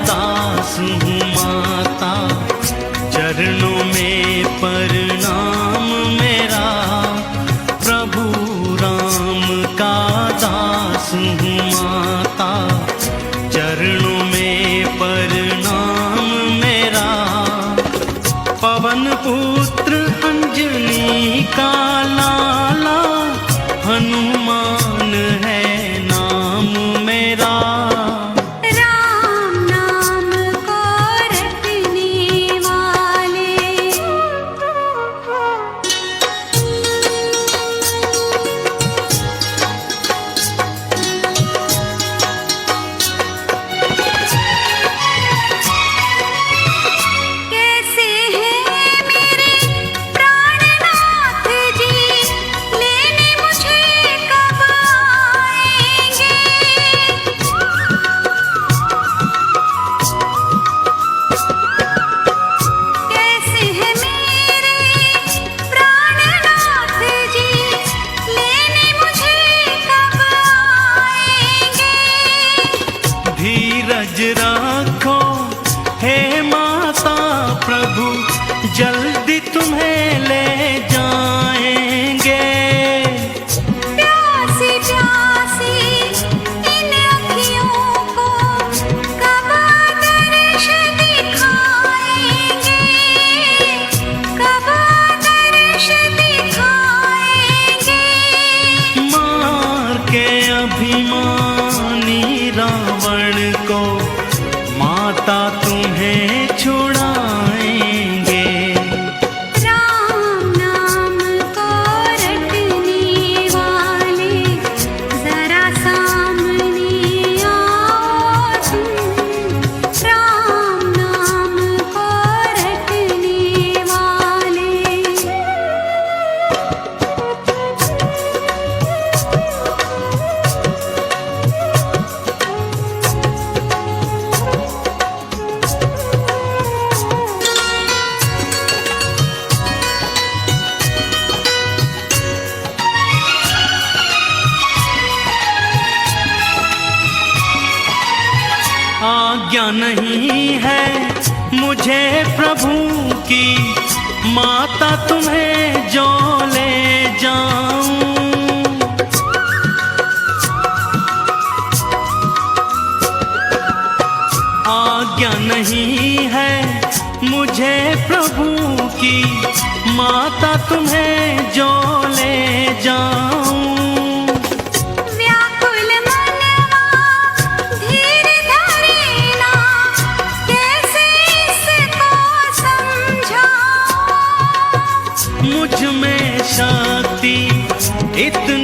दास हूँ माता, चरणों में प्रणाम मेरा। प्रभु राम का दास हूँ माता, चरणों में प्रणाम मेरा। पवन पुत्र अंजनी का लाला, हनुमान है नाम मेरा। राम नाम को रटने वाले, कैसे हैं मेरे प्राणनाथ जी, लेने मुझे कब आएंगे। कैसे हैं मेरे प्राणनाथ जी, लेने मुझे कब आएंगे। धीरज रखो हे माता, प्रभु जल्दी तुम्हें ले जाएंगे। प्यासी प्यासी इन अखियों को कब दर्श दिखाएंगे, कब दर्श दिखाएंगे। मार के अभिमानी रावण को माता तुम्हें छुड़ाएंगे। राम नाम को रटने वाले, जरा सामने आओ तुम। राम नाम को रटने वाले, आज्ञा नहीं है मुझे प्रभु की, माता तुम्हें जो ले जाऊं। आज्ञा नहीं है मुझे प्रभु की, माता तुम्हें जो ले जाऊं। व्याकुल मनवा धीर धरेना, कैसे इसको समझाऊं। मुझ में शक्ति इतनी